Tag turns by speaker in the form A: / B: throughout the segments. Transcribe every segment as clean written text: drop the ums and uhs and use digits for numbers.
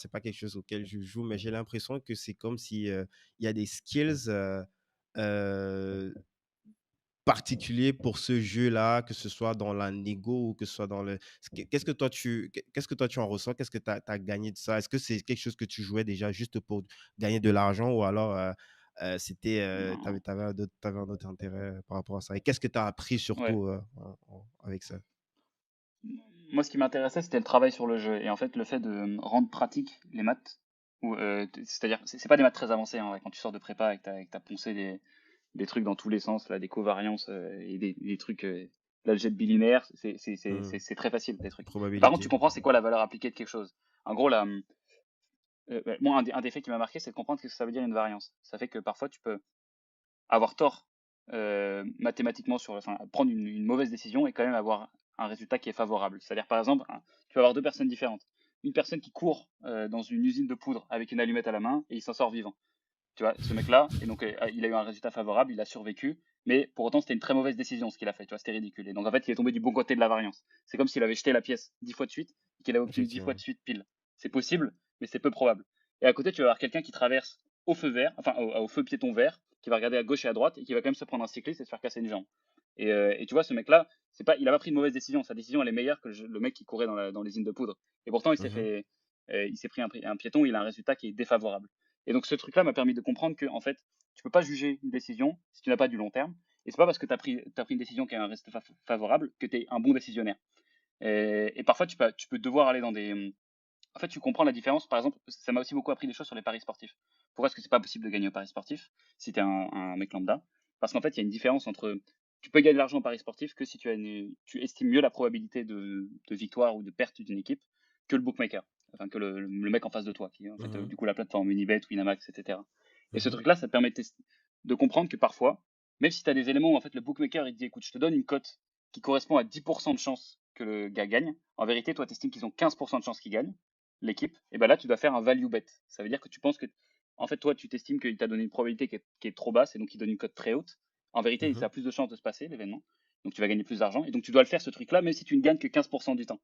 A: c'est pas quelque chose auquel je joue, mais j'ai l'impression que c'est comme si, il y a des skills, heu, particuliers pour ce jeu-là, que ce soit dans la négo ou que ce soit dans le qu'est-ce que toi tu en ressens? Qu'est-ce que tu as gagné de ça? Est-ce que c'est quelque chose que tu jouais déjà juste pour gagner de l'argent ou alors, c'était,
B: Non.
A: tu un autre intérêt par rapport à ça? Et qu'est-ce que tu as appris
B: Ouais.
A: surtout, avec ça?
B: Moi, ce qui m'intéressait, c'était le travail sur le jeu. Et en fait, le fait de rendre pratique les maths, c'est-à-dire, c'est pas des maths très avancées, hein, ouais, quand tu sors de prépa et que t'as poncé des trucs dans tous les sens, là, des covariances et des trucs, l'algèbre bilinéaire,
A: Mmh.
B: c'est très facile, des trucs. Et par contre, tu
A: Probabilité.
B: comprends c'est quoi la valeur appliquée de quelque chose. En gros, là, ouais, moi, un des faits qui m'a marqué, c'est de comprendre ce que ça veut dire une variance. Ça fait que parfois, tu peux avoir tort mathématiquement enfin, prendre une mauvaise décision et quand même avoir un résultat qui est favorable. C'est-à-dire, par exemple, tu vas avoir deux personnes différentes. Une personne qui court dans une usine de poudre avec une allumette à la main et il s'en sort vivant. Tu vois, ce mec-là, et donc il a eu un résultat favorable, il a survécu, mais pour autant c'était une très mauvaise décision ce qu'il a fait, tu vois, c'était ridicule. Et donc en fait, il est tombé du bon côté de la variance. C'est comme s'il avait jeté la pièce 10 fois de suite et qu'il avait obtenu 10 fois de
A: Effectivement.
B: suite pile. C'est possible, mais c'est peu probable. Et à côté, tu vas avoir quelqu'un qui traverse au feu vert, enfin au feu piéton vert, qui va regarder à gauche et à droite et qui va quand même se prendre un cycliste et se faire casser une jambe. Et tu vois, ce mec-là, c'est pas, il a pas pris une mauvaise décision. Sa décision, elle est meilleure que le mec qui courait dans l'usine de poudre. Et pourtant,
A: Mmh.
B: il s'est pris un piéton, il a un résultat qui est défavorable. Et donc ce truc-là m'a permis de comprendre que, en fait, tu peux pas juger une décision si tu n'as pas du long terme. Et c'est pas parce que t'as pris une décision qui a un résultat favorable que tu es un bon décisionnaire. Et parfois, tu peux devoir aller dans des. En fait, tu comprends la différence. Par exemple, ça m'a aussi beaucoup appris des choses sur les paris sportifs. Pourquoi est-ce que c'est pas possible de gagner au paris sportif si tu es un mec lambda? Parce qu'en fait, il y a une différence entre. Tu peux gagner de l'argent au paris sportif que si tu estimes mieux la probabilité de victoire ou de perte d'une équipe que le bookmaker. Enfin, que le mec en face de toi, qui est en fait,
A: Mmh.
B: du coup, la plateforme Unibet, Winamax, etc. Et ce
A: Mmh.
B: truc-là, ça te permet de comprendre que parfois, même si tu as des éléments où en fait le bookmaker il te dit écoute, je te donne une cote qui correspond à 10% de chance que le gars gagne, en vérité, toi, tu estimes qu'ils ont 15% de chance qu'il gagne, l'équipe, et ben là, tu dois faire un value bet. Ça veut dire que tu penses que, en fait, toi, tu t'estimes qu'il t'a donné une probabilité qui est trop basse et donc il donne une cote très haute. En vérité, ça
A: Mmh.
B: a plus de chances de se passer, l'événement. Donc tu vas gagner plus d'argent. Et donc tu dois le faire, ce truc-là, même si tu ne gagnes que 15% du temps.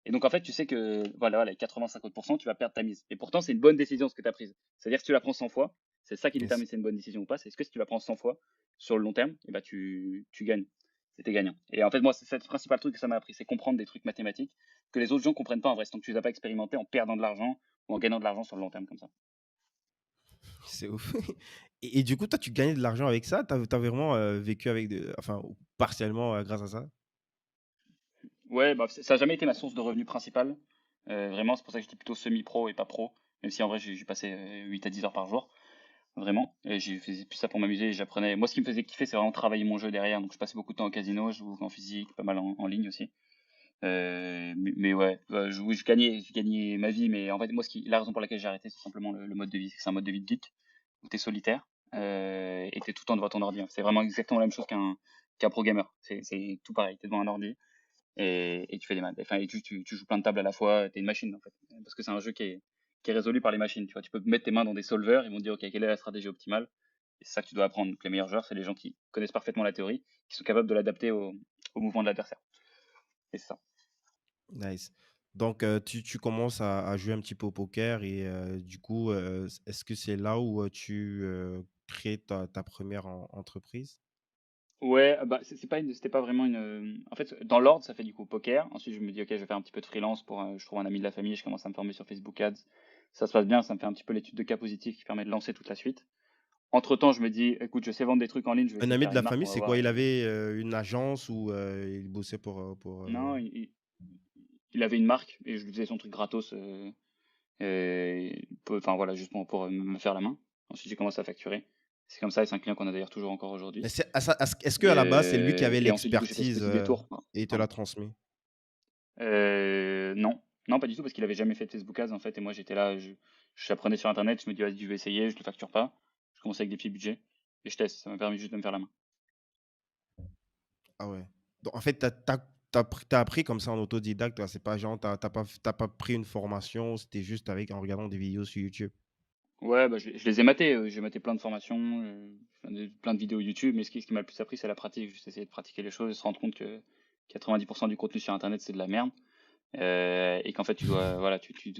B: Et donc en fait, tu sais que, voilà, 80-50%, tu vas perdre ta mise. Et pourtant, c'est une bonne décision ce que tu as prise. C'est-à-dire que si tu la prends 100 fois, c'est ça qui
A: Yes.
B: détermine si c'est une bonne décision ou pas. C'est est-ce que si tu la prends 100 fois, sur le long terme, et ben tu gagnes. C'était gagnant. Et en fait, moi, c'est le principal truc que ça m'a appris, c'est comprendre des trucs mathématiques que les autres gens comprennent pas en vrai. Donc tu les as pas expérimentés en perdant de l'argent ou en gagnant de l'argent sur le long terme comme ça.
A: C'est ouf. Et du coup, toi, tu gagnais de l'argent avec ça? Tu as vraiment, vécu avec ou partiellement, grâce à ça?
B: Ouais, bah, ça a jamais été ma source de revenus principale. Vraiment, c'est pour ça que j'étais plutôt semi-pro et pas pro. Même si en vrai, j'ai passé 8 à 10 heures par jour. Vraiment. Et j'ai faisais plus ça pour m'amuser et j'apprenais. Moi, ce qui me faisait kiffer, c'est vraiment travailler mon jeu derrière. Donc, je passais beaucoup de temps au casino, je jouais en physique, pas mal en ligne aussi. Mais ouais, oui, je gagnais ma vie. Mais en fait, moi, la raison pour laquelle j'ai arrêté, c'est simplement le mode de vie. C'est un mode de vie de geek où t'es solitaire et t'es tout le temps devant ton ordi, hein. C'est vraiment exactement la même chose qu'un pro gamer. C'est tout pareil. T'es devant un ordi et tu fais des maths. Enfin, et tu joues plein de tables à la fois, t'es une machine en fait. Parce que c'est un jeu qui est résolu par les machines. Tu vois, tu peux mettre tes mains dans des solvers, ils vont te dire ok, quelle est la stratégie optimale. Et c'est ça que tu dois apprendre. Donc les meilleurs joueurs, c'est les gens qui connaissent parfaitement la théorie, qui sont capables de l'adapter au mouvement de l'adversaire. Et c'est ça.
A: Nice. Donc, tu commences à jouer un petit peu au poker et du coup, est-ce que c'est là où, tu, crées ta 1re entreprise?
B: Ouais, bah c'était pas vraiment en fait, dans l'ordre, ça fait du coup poker. Ensuite, je me dis ok, je vais faire un petit peu de freelance je trouve un ami de la famille, je commence à me former sur Facebook Ads. Ça se passe bien, ça me fait un petit peu l'étude de cas positif qui permet de lancer toute la suite. Entre-temps, je me dis, écoute, je sais vendre des trucs en ligne, je vais
A: Un
B: essayer de
A: ami
B: faire
A: de
B: une
A: la
B: marque,
A: famille,
B: on va
A: c'est quoi?
B: voir.
A: Il avait, une agence ou, il bossait pour,
B: Non, il avait une marque et je lui faisais son truc gratos, enfin voilà, juste pour me faire la main. Ensuite, j'ai commencé à facturer. C'est comme ça et c'est un client qu'on a d'ailleurs toujours encore aujourd'hui.
A: mais c'est à ça est-ce qu'à la base, c'est lui qui avait
B: Et ensuite, du coup, j'ai fait ce
A: l'expertise,
B: petit détour.
A: et il te
B: Pardon.
A: l'a transmis?
B: Non, non, pas du tout, parce qu'il avait jamais fait de Facebook Ads en fait, et moi j'étais là, j'apprenais sur Internet, je me dis, vas-y, je vais essayer, je le facture pas. Je commençais avec des petits budgets et je teste. Ça m'a permis juste de me faire la main.
A: Ah ouais. Donc en fait, tu appris comme ça en autodidacte, toi? C'est pas genre tu pas pris une formation, c'était juste avec en regardant des vidéos sur YouTube?
B: Ouais, bah, je les ai matés, j'ai maté plein de formations, plein de vidéos YouTube, mais ce qui m'a le plus appris, c'est la pratique. Juste essayer de pratiquer les choses et se rendre compte que 90% du contenu sur internet, c'est de la merde. et qu'en fait, tu dois, voilà, tu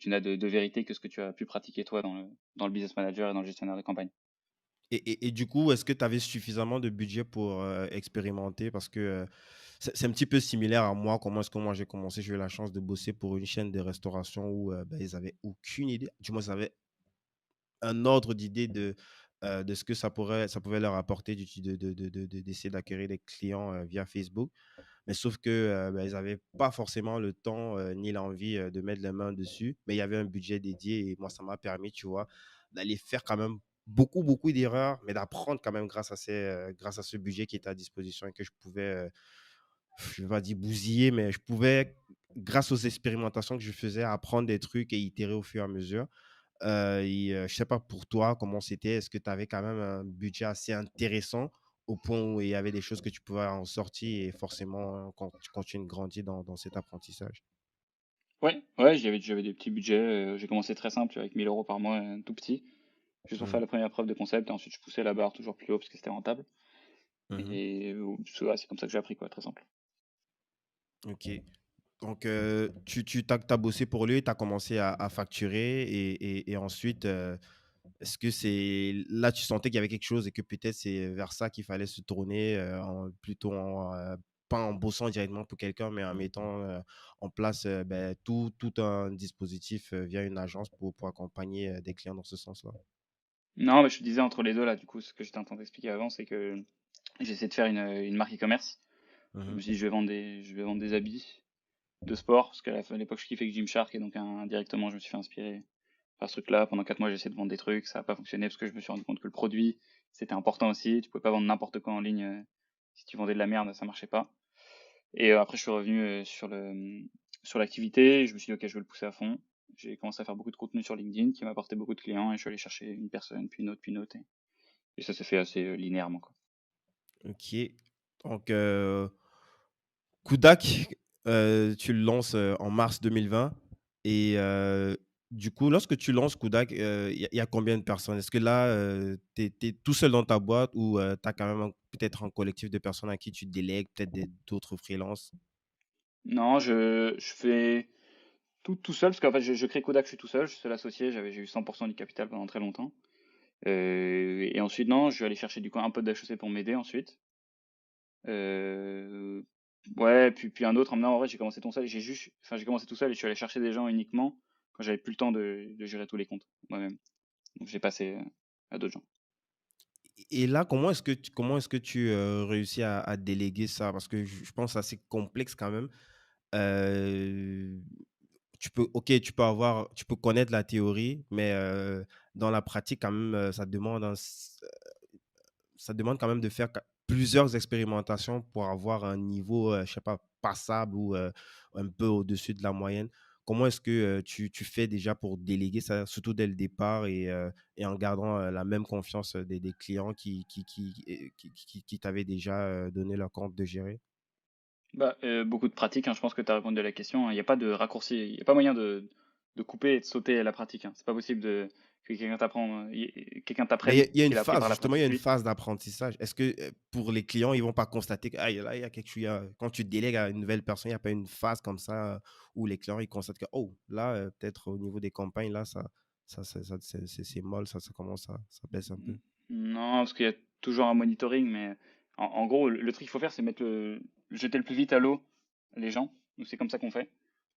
B: n'as de vérité que ce que tu as pu pratiquer toi dans le business manager et dans le gestionnaire de campagne.
A: Et du coup, est-ce que tu avais suffisamment de budget pour, expérimenter? Parce que, c'est un petit peu similaire à moi. Comment est-ce que moi j'ai commencé? J'ai eu la chance de bosser pour une chaîne de restauration où, bah, ils avaient aucune idée. Du moins, ils avaient un ordre d'idée de ce que ça pouvait leur apporter d'essayer d'acquérir des clients, via Facebook. Mais sauf que, bah, ils avaient pas forcément le temps, ni l'envie, de mettre les mains dessus. Mais il y avait un budget dédié et moi, ça m'a permis, tu vois, d'aller faire quand même beaucoup, beaucoup d'erreurs, mais d'apprendre quand même grâce à ce budget qui était à disposition et que je pouvais, je vais pas dire bousiller, mais je pouvais, grâce aux expérimentations que je faisais, apprendre des trucs et itérer au fur et à mesure. Je sais pas pour toi comment c'était. Est-ce que tu avais quand même un budget assez intéressant au point où il y avait des choses que tu pouvais en sortir et forcément, quand tu continues de grandir dans cet apprentissage?
B: Ouais, ouais, j'avais des petits budgets. J'ai commencé très simple avec 1 000 € par mois, tout petit, juste pour
A: Mmh.
B: faire la première preuve de concept. Et ensuite, je poussais la barre toujours plus haut parce que c'était rentable.
A: Mmh.
B: Et ouais, c'est comme ça que j'ai appris, quoi, très simple.
A: OK. Donc, tu as bossé pour lui, tu as commencé à facturer et ensuite, est-ce que c'est là, tu sentais qu'il y avait quelque chose et que peut-être c'est vers ça qu'il fallait se tourner, pas en bossant directement pour quelqu'un, mais en mettant, en place, beh, tout un dispositif, via une agence pour accompagner, des clients dans ce sens-là?
B: Non, mais je te disais entre les deux là, du coup, ce que j'étais en train d'expliquer avant, c'est que j'ai essayé de faire une marque e-commerce. Je me
A: Mmh.
B: suis dit, je vais vendre des habits de sport, parce qu'à l'époque, je kiffais que Gymshark, et donc indirectement, je me suis fait inspirer par ce truc-là. Pendant 4 mois, j'ai essayé de vendre des trucs, ça n'a pas fonctionné parce que je me suis rendu compte que le produit, c'était important aussi. Tu pouvais pas vendre n'importe quoi en ligne. Si tu vendais de la merde, ça marchait pas. Et après, je suis revenu sur l'activité. Je me suis dit, ok, je veux le pousser à fond. J'ai commencé à faire beaucoup de contenu sur LinkedIn qui m'a apporté beaucoup de clients et je suis allé chercher une personne, puis une autre, puis une autre. Et ça s'est fait assez linéairement, quoi.
A: OK. Donc, Kudak, tu le lances, en mars 2020 et du coup, lorsque tu lances Kudak, il y a combien de personnes? Est-ce que là, tu es tout seul dans ta boîte ou tu as quand même peut-être un collectif de personnes à qui tu délègues, peut-être d'autres freelances?
B: Non, je fais tout seul, parce qu'en fait, je crée Kodak, je suis tout seul, je suis seul associé, j'ai eu 100% du capital pendant très longtemps. Et ensuite, non, je vais aller chercher du coup un pote d'HEC pour m'aider ensuite. Euh, ouais, puis un autre. Non, en vrai, j'ai commencé tout seul. J'ai commencé tout seul et je suis allé chercher des gens uniquement quand j'avais plus le temps de gérer tous les comptes moi-même. Donc j'ai passé à d'autres gens.
A: Et là, comment est-ce que tu, réussis à déléguer ça? Parce que je pense assez complexe quand même. Heu, tu peux connaître la théorie, mais dans la pratique quand même, ça demande quand même de faire plusieurs expérimentations pour avoir un niveau, je sais pas, passable ou un peu au-dessus de la moyenne. Comment est-ce que tu fais déjà pour déléguer ça, surtout dès le départ et en gardant la même confiance des clients qui t'avaient déjà donné leur compte de gérer?
B: Bah, beaucoup de pratique, hein, je pense que tu as répondu à la question, hein. Il n'y a pas de raccourci, il n'y a pas moyen de couper et de sauter à la pratique, hein. C'est pas possible que quelqu'un
A: Mais
B: t'apprenne
A: il y a
B: ce
A: une
B: qu'il a appris
A: phase,
B: par la
A: justement, il y
B: pratique,
A: a une
B: lui.
A: phase d'apprentissage. Est-ce que, pour les clients, ils vont pas constater que, ah, là, il y a quelque chose, quand tu délègues à une nouvelle personne, il y a pas une phase comme ça, où les clients, ils constatent que, oh, là, peut-être au niveau des campagnes, là, c'est molle, ça commence ça baisse un peu.
B: Non, parce qu'il y a toujours un monitoring, mais en gros, le truc qu'il faut faire, c'est jeter le plus vite à l'eau les gens. Nous, c'est comme ça qu'on fait.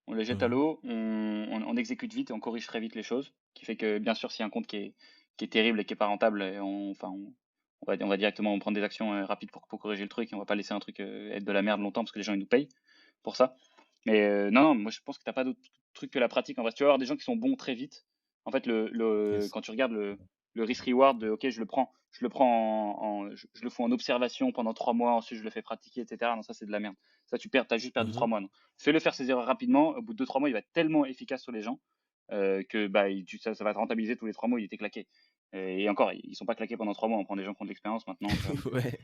B: On les jette à
A: Mhm,
B: l'eau, on exécute vite et on corrige très vite les choses. Qui fait que, bien sûr, s'il y a un compte qui est terrible et qui est pas rentable, on va directement prendre des actions rapides pour corriger le truc et on va pas laisser un truc être de la merde longtemps parce que les gens ils nous payent pour ça. Mais non, non, moi je pense que t'as pas d'autre truc que la pratique. En vrai, si tu vas avoir des gens qui sont bons très vite. En fait,
A: yes.
B: quand tu regardes le risk-reward de OK, je le prends je le fais en observation pendant 3 mois, ensuite je le fais pratiquer, etc. Non, ça c'est de la merde. Ça, t'as juste perdu trois
A: Mhm.
B: mois. Non. Fais-le faire ses erreurs rapidement. Au bout de 2, 3 mois, il va être tellement efficace sur les gens que bah, ça va te rentabiliser tous les 3 mois, il était claqué. Et encore, ils sont pas claqués pendant 3 mois. On prend des gens qui ont de l'expérience maintenant, tu vois.
A: Ouais,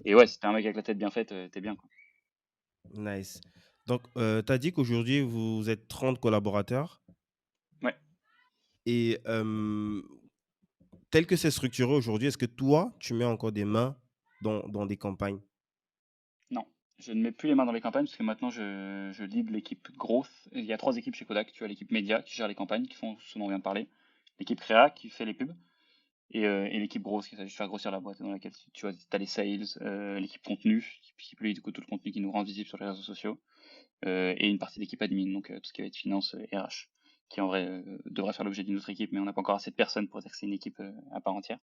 B: Et ouais, si t'es un mec avec la tête bien faite, t'es bien, quoi.
A: nice. Donc, tu as dit qu'aujourd'hui, vous êtes 30 collaborateurs
B: Ouais,
A: et tel que c'est structuré aujourd'hui, est-ce que toi, tu mets encore des mains dans des campagnes?
B: non. Je ne mets plus les mains dans les campagnes parce que maintenant je lead l'équipe growth. Il y a trois équipes chez Kodak. Tu as l'équipe média qui gère les campagnes, qui font ce dont on vient de parler. L'équipe créa qui fait les pubs. Et l'équipe growth qui essaie de faire grossir la boîte dans laquelle tu vois, as les sales, l'équipe contenu qui publie du coup tout le contenu qui nous rend visible sur les réseaux sociaux. Et une partie de l'équipe admin, donc tout ce qui va être finance et RH, qui en vrai devrait faire l'objet d'une autre équipe, mais on n'a pas encore assez de personnes pour dire que c'est une équipe à part entière.